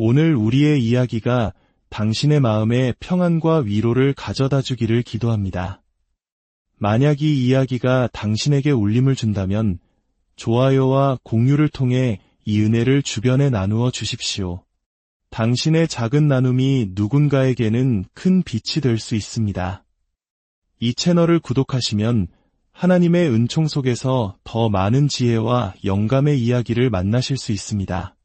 오늘 우리의 이야기가 당신의 마음에 평안과 위로를 가져다 주기를 기도합니다. 만약 이 이야기가 당신에게 울림을 준다면 좋아요와 공유를 통해 이 은혜를 주변에 나누어 주십시오. 당신의 작은 나눔이 누군가에게는 큰 빛이 될 수 있습니다. 이 채널을 구독하시면 하나님의 은총 속에서 더 많은 지혜와 영감의 이야기를 만나실 수 있습니다.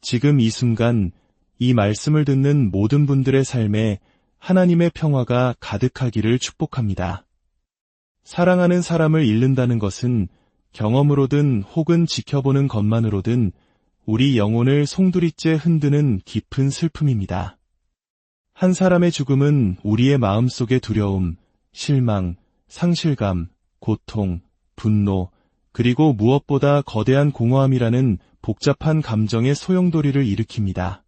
지금 이 순간 이 말씀을 듣는 모든 분들의 삶에 하나님의 평화가 가득하기를 축복합니다. 사랑하는 사람을 잃는다는 것은 경험으로든 혹은 지켜보는 것만으로든 우리 영혼을 송두리째 흔드는 깊은 슬픔입니다. 한 사람의 죽음은 우리의 마음속의 두려움, 실망, 상실감, 고통, 분노, 그리고 무엇보다 거대한 공허함이라는 복잡한 감정의 소용돌이를 일으킵니다.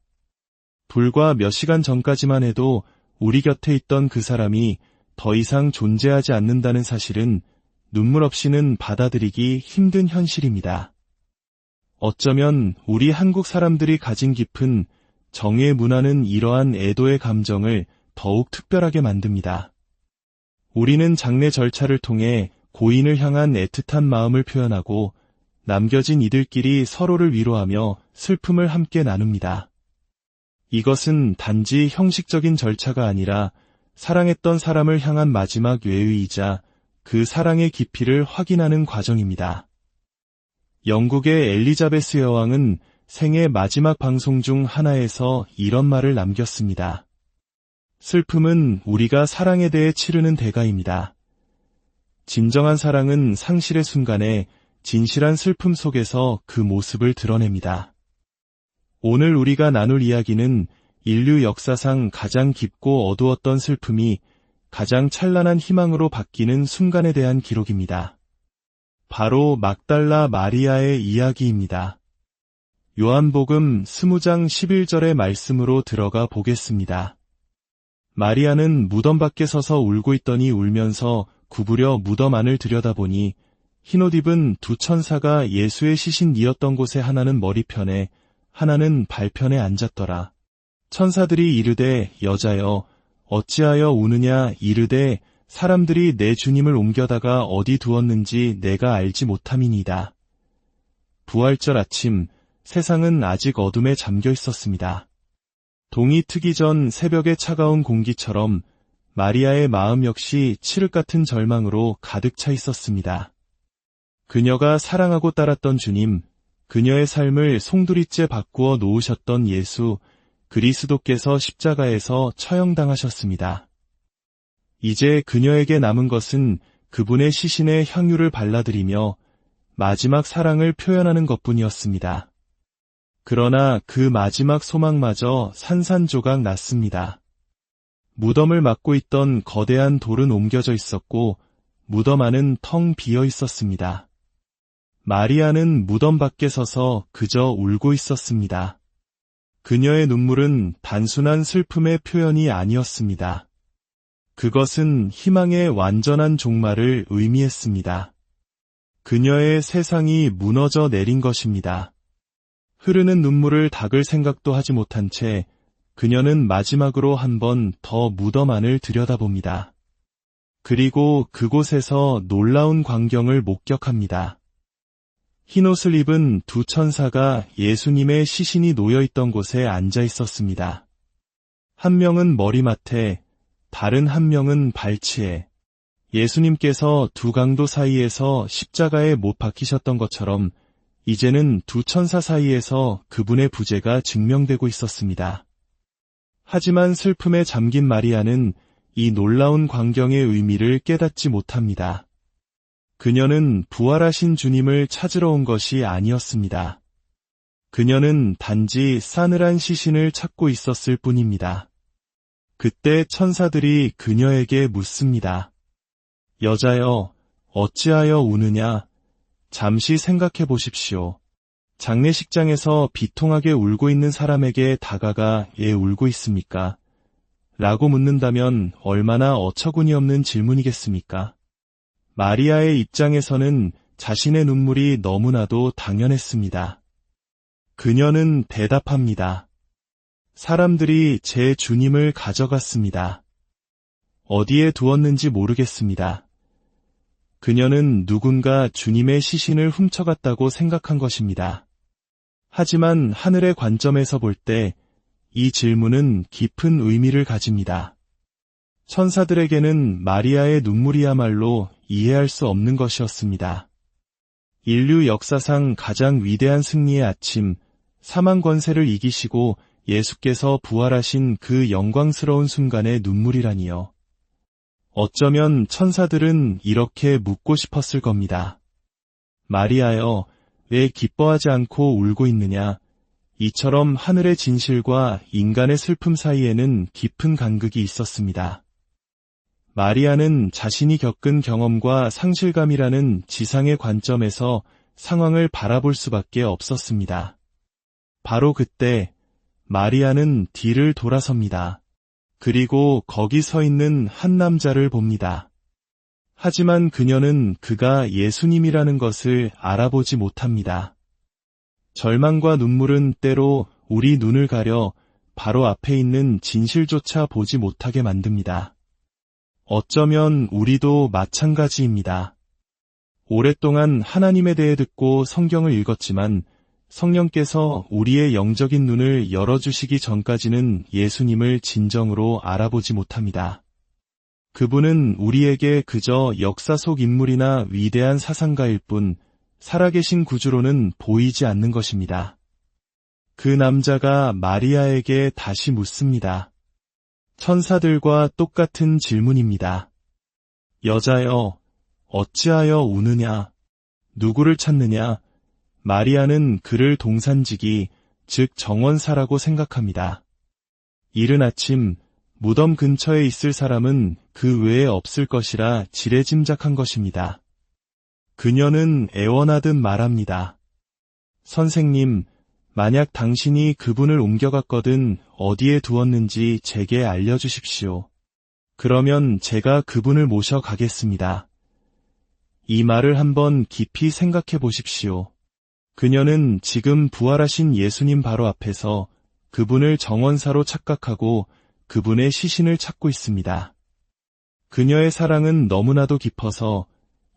불과 몇 시간 전까지만 해도 우리 곁에 있던 그 사람이 더 이상 존재하지 않는다는 사실은 눈물 없이는 받아들이기 힘든 현실입니다. 어쩌면 우리 한국 사람들이 가진 깊은 정의 문화는 이러한 애도의 감정을 더욱 특별하게 만듭니다. 우리는 장례 절차를 통해 고인을 향한 애틋한 마음을 표현하고 남겨진 이들끼리 서로를 위로하며 슬픔을 함께 나눕니다. 이것은 단지 형식적인 절차가 아니라 사랑했던 사람을 향한 마지막 외의이자 그 사랑의 깊이를 확인하는 과정입니다. 영국의 엘리자베스 여왕은 생애 마지막 방송 중 하나에서 이런 말을 남겼습니다. 슬픔은 우리가 사랑에 대해 치르는 대가입니다. 진정한 사랑은 상실의 순간에 진실한 슬픔 속에서 그 모습을 드러냅니다. 오늘 우리가 나눌 이야기는 인류 역사상 가장 깊고 어두웠던 슬픔이 가장 찬란한 희망으로 바뀌는 순간에 대한 기록입니다. 바로 막달라 마리아의 이야기입니다. 요한복음 20장 11절의 말씀으로 들어가 보겠습니다. 마리아는 무덤 밖에 서서 울고 있더니 울면서 구부려 무덤 안을 들여다보니 흰옷 입은 두 천사가 예수의 시신이었던 곳에 하나는 머리편에 하나는 발편에 앉았더라. 천사들이 이르되 여자여 어찌하여 우느냐 이르되 사람들이 내 주님을 옮겨다가 어디 두었는지 내가 알지 못함이니이다. 부활절 아침 세상은 아직 어둠에 잠겨 있었습니다. 동이 트기 전 새벽의 차가운 공기처럼 마리아의 마음 역시 칠흑 같은 절망으로 가득 차 있었습니다. 그녀가 사랑하고 따랐던 주님, 그녀의 삶을 송두리째 바꾸어 놓으셨던 예수, 그리스도께서 십자가에서 처형당하셨습니다. 이제 그녀에게 남은 것은 그분의 시신에 향유를 발라드리며 마지막 사랑을 표현하는 것뿐이었습니다. 그러나 그 마지막 소망마저 산산조각 났습니다. 무덤을 막고 있던 거대한 돌은 옮겨져 있었고 무덤 안은 텅 비어 있었습니다. 마리아는 무덤 밖에 서서 그저 울고 있었습니다. 그녀의 눈물은 단순한 슬픔의 표현이 아니었습니다. 그것은 희망의 완전한 종말을 의미했습니다. 그녀의 세상이 무너져 내린 것입니다. 흐르는 눈물을 닦을 생각도 하지 못한 채 그녀는 마지막으로 한 번 더 무덤 안을 들여다봅니다. 그리고 그곳에서 놀라운 광경을 목격합니다. 흰옷을 입은 두 천사가 예수님의 시신이 놓여있던 곳에 앉아 있었습니다. 한 명은 머리맡에, 다른 한 명은 발치에. 예수님께서 두 강도 사이에서 십자가에 못 박히셨던 것처럼 이제는 두 천사 사이에서 그분의 부재가 증명되고 있었습니다. 하지만 슬픔에 잠긴 마리아는 이 놀라운 광경의 의미를 깨닫지 못합니다. 그녀는 부활하신 주님을 찾으러 온 것이 아니었습니다. 그녀는 단지 싸늘한 시신을 찾고 있었을 뿐입니다. 그때 천사들이 그녀에게 묻습니다. 여자여, 어찌하여 우느냐? 잠시 생각해 보십시오. 장례식장에서 비통하게 울고 있는 사람에게 다가가 왜 울고 있습니까? 라고 묻는다면 얼마나 어처구니 없는 질문이겠습니까? 마리아의 입장에서는 자신의 눈물이 너무나도 당연했습니다. 그녀는 대답합니다. 사람들이 제 주님을 가져갔습니다. 어디에 두었는지 모르겠습니다. 그녀는 누군가 주님의 시신을 훔쳐갔다고 생각한 것입니다. 하지만 하늘의 관점에서 볼 때 이 질문은 깊은 의미를 가집니다. 천사들에게는 마리아의 눈물이야말로 이해할 수 없는 것이었습니다. 인류 역사상 가장 위대한 승리의 아침, 사망 권세를 이기시고 예수께서 부활하신 그 영광스러운 순간의 눈물이라니요. 어쩌면 천사들은 이렇게 묻고 싶었을 겁니다. 마리아여, 왜 기뻐하지 않고 울고 있느냐? 이처럼 하늘의 진실과 인간의 슬픔 사이에는 깊은 간극이 있었습니다. 마리아는 자신이 겪은 경험과 상실감이라는 지상의 관점에서 상황을 바라볼 수밖에 없었습니다. 바로 그때 마리아는 뒤를 돌아섭니다. 그리고 거기 서 있는 한 남자를 봅니다. 하지만 그녀는 그가 예수님이라는 것을 알아보지 못합니다. 절망과 눈물은 때로 우리 눈을 가려 바로 앞에 있는 진실조차 보지 못하게 만듭니다. 어쩌면 우리도 마찬가지입니다. 오랫동안 하나님에 대해 듣고 성경을 읽었지만 성령께서 우리의 영적인 눈을 열어주시기 전까지는 예수님을 진정으로 알아보지 못합니다. 그분은 우리에게 그저 역사 속 인물이나 위대한 사상가일 뿐 살아계신 구주로는 보이지 않는 것입니다. 그 남자가 마리아에게 다시 묻습니다. 천사들과 똑같은 질문입니다. 여자여, 어찌하여 우느냐? 누구를 찾느냐? 마리아는 그를 동산지기, 즉 정원사라고 생각합니다. 이른 아침 무덤 근처에 있을 사람은 그 외에 없을 것이라 지레짐작한 것입니다. 그녀는 애원하듯 말합니다. 선생님, 만약 당신이 그분을 옮겨갔거든 어디에 두었는지 제게 알려주십시오. 그러면 제가 그분을 모셔가겠습니다. 이 말을 한번 깊이 생각해 보십시오. 그녀는 지금 부활하신 예수님 바로 앞에서 그분을 정원사로 착각하고 그분의 시신을 찾고 있습니다. 그녀의 사랑은 너무나도 깊어서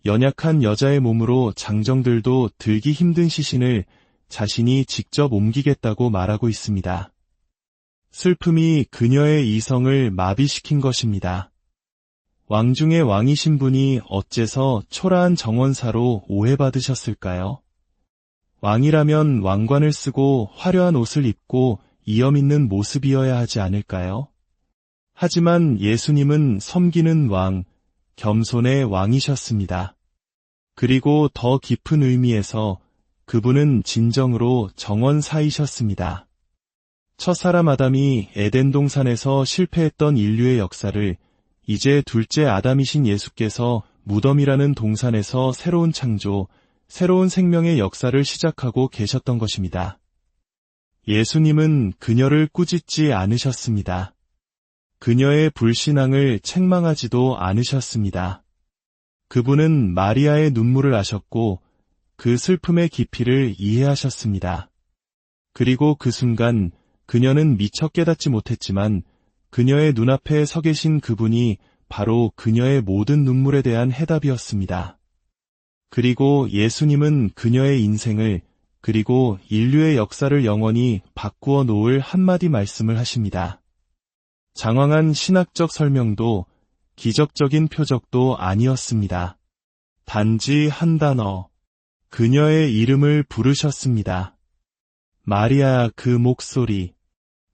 연약한 여자의 몸으로 장정들도 들기 힘든 시신을 자신이 직접 옮기겠다고 말하고 있습니다. 슬픔이 그녀의 이성을 마비시킨 것입니다. 왕 중의 왕이신 분이 어째서 초라한 정원사로 오해받으셨을까요? 왕이라면 왕관을 쓰고 화려한 옷을 입고 이염 있는 모습이어야 하지 않을까요? 하지만 예수님은 섬기는 왕, 겸손의 왕이셨습니다. 그리고 더 깊은 의미에서 그분은 진정으로 정원사이셨습니다. 첫사람 아담이 에덴 동산에서 실패했던 인류의 역사를 이제 둘째 아담이신 예수께서 무덤이라는 동산에서 새로운 창조, 새로운 생명의 역사를 시작하고 계셨던 것입니다. 예수님은 그녀를 꾸짖지 않으셨습니다. 그녀의 불신앙을 책망하지도 않으셨습니다. 그분은 마리아의 눈물을 아셨고 그 슬픔의 깊이를 이해하셨습니다. 그리고 그 순간 그녀는 미처 깨닫지 못했지만 그녀의 눈앞에 서 계신 그분이 바로 그녀의 모든 눈물에 대한 해답이었습니다. 그리고 예수님은 그녀의 인생을 그리고 인류의 역사를 영원히 바꾸어 놓을 한마디 말씀을 하십니다. 장황한 신학적 설명도 기적적인 표적도 아니었습니다. 단지 한 단어, 그녀의 이름을 부르셨습니다. 마리아. 그 목소리,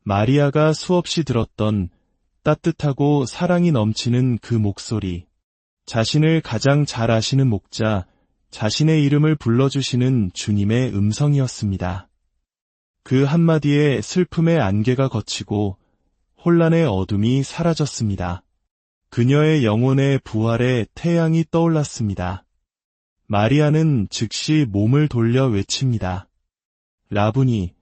마리아가 수없이 들었던 따뜻하고 사랑이 넘치는 그 목소리, 자신을 가장 잘 아시는 목자, 자신의 이름을 불러주시는 주님의 음성이었습니다. 그 한마디에 슬픔의 안개가 걷히고 혼란의 어둠이 사라졌습니다. 그녀의 영혼의 부활의 태양이 떠올랐습니다. 마리아는 즉시 몸을 돌려 외칩니다. 라부니,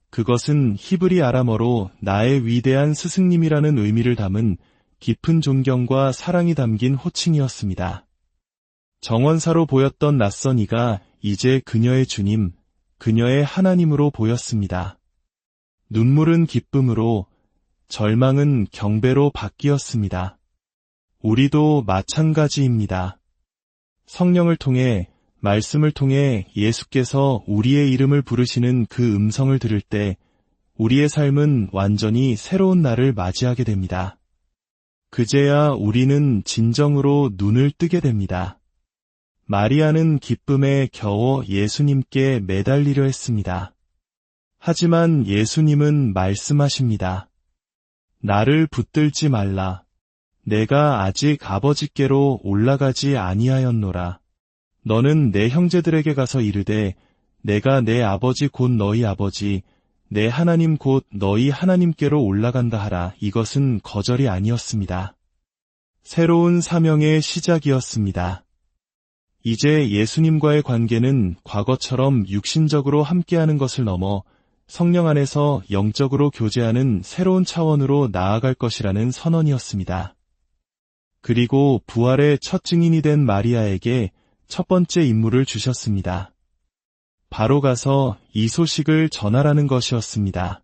그것은 히브리 아람어로 나의 위대한 스승님이라는 의미를 담은 깊은 존경과 사랑이 담긴 호칭이었습니다. 정원사로 보였던 낯선 이가 이제 그녀의 주님, 그녀의 하나님으로 보였습니다. 눈물은 기쁨으로, 절망은 경배로 바뀌었습니다. 우리도 마찬가지입니다. 성령을 통해, 말씀을 통해 예수께서 우리의 이름을 부르시는 그 음성을 들을 때 우리의 삶은 완전히 새로운 날을 맞이하게 됩니다. 그제야 우리는 진정으로 눈을 뜨게 됩니다. 마리아는 기쁨에 겨워 예수님께 매달리려 했습니다. 하지만 예수님은 말씀하십니다. 나를 붙들지 말라. 내가 아직 아버지께로 올라가지 아니하였노라. 너는 내 형제들에게 가서 이르되 내가 내 아버지 곧 너희 아버지, 내 하나님 곧 너희 하나님께로 올라간다 하라. 이것은 거절이 아니었습니다. 새로운 사명의 시작이었습니다. 이제 예수님과의 관계는 과거처럼 육신적으로 함께하는 것을 넘어 성령 안에서 영적으로 교제하는 새로운 차원으로 나아갈 것이라는 선언이었습니다. 그리고 부활의 첫 증인이 된 마리아에게 첫 번째 임무를 주셨습니다. 바로 가서 이 소식을 전하라는 것이었습니다.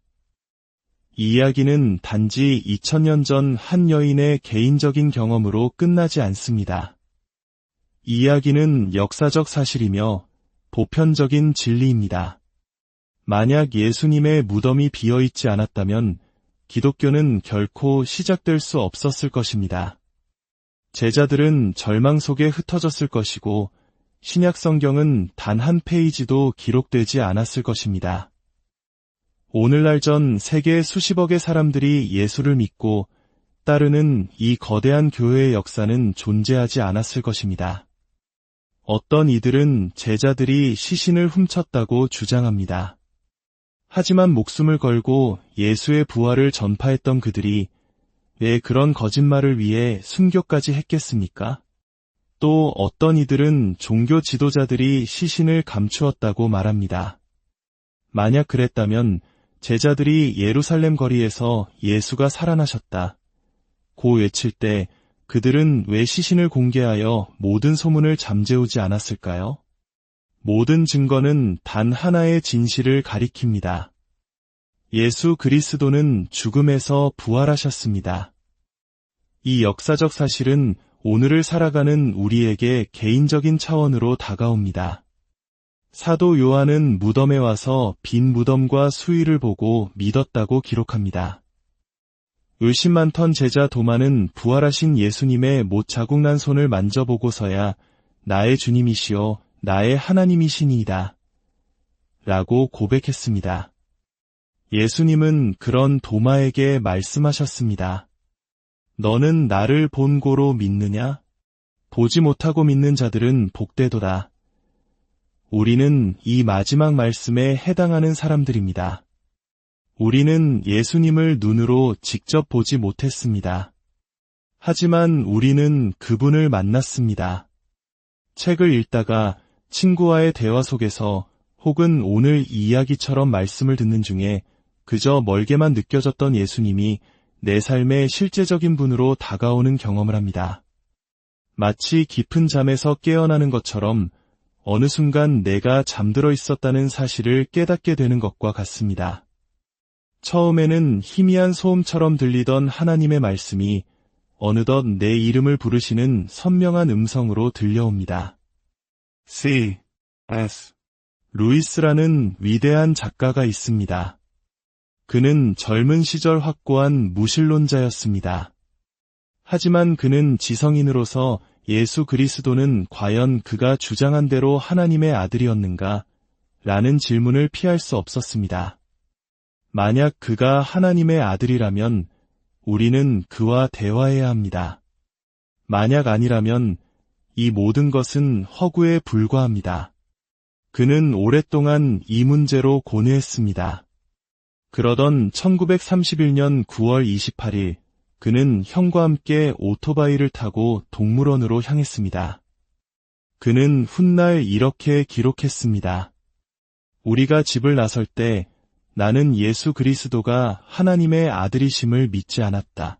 이 이야기는 단지 2000년 전 한 여인의 개인적인 경험으로 끝나지 않습니다. 이 이야기는 역사적 사실이며 보편적인 진리입니다. 만약 예수님의 무덤이 비어있지 않았다면 기독교는 결코 시작될 수 없었을 것입니다. 제자들은 절망 속에 흩어졌을 것이고 신약 성경은 단 한 페이지도 기록되지 않았을 것입니다. 오늘날 전 세계 수십억의 사람들이 예수를 믿고 따르는 이 거대한 교회의 역사는 존재하지 않았을 것입니다. 어떤 이들은 제자들이 시신을 훔쳤다고 주장합니다. 하지만 목숨을 걸고 예수의 부활을 전파했던 그들이 왜 그런 거짓말을 위해 순교까지 했겠습니까? 또 어떤 이들은 종교 지도자들이 시신을 감추었다고 말합니다. 만약 그랬다면 제자들이 예루살렘 거리에서 예수가 살아나셨다 고 외칠 때 그들은 왜 시신을 공개하여 모든 소문을 잠재우지 않았을까요? 모든 증거는 단 하나의 진실을 가리킵니다. 예수 그리스도는 죽음에서 부활하셨습니다. 이 역사적 사실은 오늘을 살아가는 우리에게 개인적인 차원으로 다가옵니다. 사도 요한은 무덤에 와서 빈 무덤과 수의를 보고 믿었다고 기록합니다. 의심 많던 제자 도마는 부활하신 예수님의 못 자국난 손을 만져보고서야 나의 주님이시여 나의 하나님이시니이다 라고 고백했습니다. 예수님은 그런 도마에게 말씀하셨습니다. 너는 나를 본고로 믿느냐? 보지 못하고 믿는 자들은 복되도다. 우리는 이 마지막 말씀에 해당하는 사람들입니다. 우리는 예수님을 눈으로 직접 보지 못했습니다. 하지만 우리는 그분을 만났습니다. 책을 읽다가 친구와의 대화 속에서 혹은 오늘 이 이야기처럼 말씀을 듣는 중에 그저 멀게만 느껴졌던 예수님이 내 삶의 실제적인 분으로 다가오는 경험을 합니다. 마치 깊은 잠에서 깨어나는 것처럼 어느 순간 내가 잠들어 있었다는 사실을 깨닫게 되는 것과 같습니다. 처음에는 희미한 소음처럼 들리던 하나님의 말씀이 어느덧 내 이름을 부르시는 선명한 음성으로 들려옵니다. C.S. 루이스라는 위대한 작가가 있습니다. 그는 젊은 시절 확고한 무신론자였습니다. 하지만 그는 지성인으로서 예수 그리스도는 과연 그가 주장한 대로 하나님의 아들이었는가? 라는 질문을 피할 수 없었습니다. 만약 그가 하나님의 아들이라면 우리는 그와 대화해야 합니다. 만약 아니라면 이 모든 것은 허구에 불과합니다. 그는 오랫동안 이 문제로 고뇌했습니다. 그러던 1931년 9월 28일 그는 형과 함께 오토바이를 타고 동물원으로 향했습니다. 그는 훗날 이렇게 기록했습니다. 우리가 집을 나설 때 나는 예수 그리스도가 하나님의 아들이심을 믿지 않았다.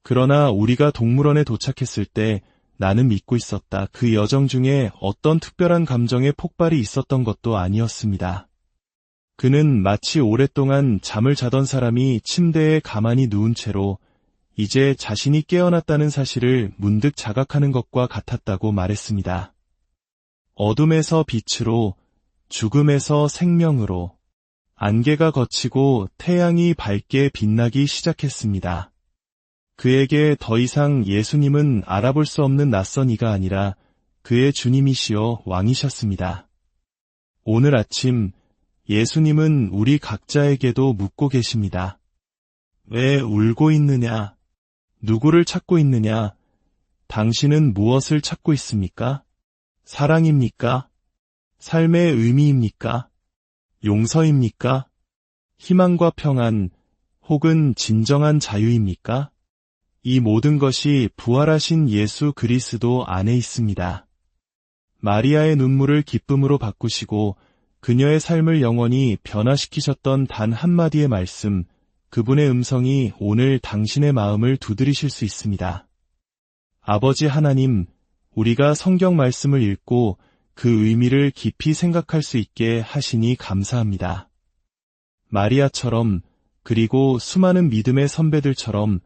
그러나 우리가 동물원에 도착했을 때 나는 믿고 있었다. 그 여정 중에 어떤 특별한 감정의 폭발이 있었던 것도 아니었습니다. 그는 마치 오랫동안 잠을 자던 사람이 침대에 가만히 누운 채로 이제 자신이 깨어났다는 사실을 문득 자각하는 것과 같았다고 말했습니다. 어둠에서 빛으로, 죽음에서 생명으로, 안개가 걷히고 태양이 밝게 빛나기 시작했습니다. 그에게 더 이상 예수님은 알아볼 수 없는 낯선 이가 아니라 그의 주님이시여 왕이셨습니다. 오늘 아침 예수님은 우리 각자에게도 묻고 계십니다. 왜 울고 있느냐? 누구를 찾고 있느냐? 당신은 무엇을 찾고 있습니까? 사랑입니까? 삶의 의미입니까? 용서입니까? 희망과 평안, 혹은 진정한 자유입니까? 이 모든 것이 부활하신 예수 그리스도 안에 있습니다. 마리아의 눈물을 기쁨으로 바꾸시고 그녀의 삶을 영원히 변화시키셨던 단 한마디의 말씀, 그분의 음성이 오늘 당신의 마음을 두드리실 수 있습니다. 아버지 하나님, 우리가 성경 말씀을 읽고 그 의미를 깊이 생각할 수 있게 하시니 감사합니다. 마리아처럼 그리고 수많은 믿음의 선배들처럼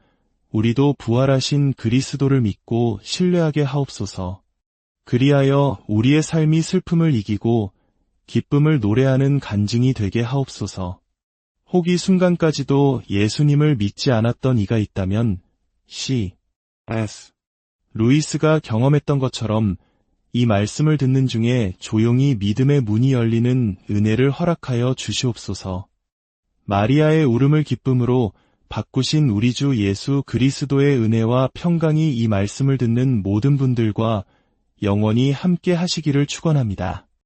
우리도 부활하신 그리스도를 믿고 신뢰하게 하옵소서. 그리하여 우리의 삶이 슬픔을 이기고 기쁨을 노래하는 간증이 되게 하옵소서. 혹 이 순간까지도 예수님을 믿지 않았던 이가 있다면 C.S. 루이스가 경험했던 것처럼 이 말씀을 듣는 중에 조용히 믿음의 문이 열리는 은혜를 허락하여 주시옵소서. 마리아의 울음을 기쁨으로 바꾸신 우리 주 예수 그리스도의 은혜와 평강이 이 말씀을 듣는 모든 분들과 영원히 함께 하시기를 축원합니다.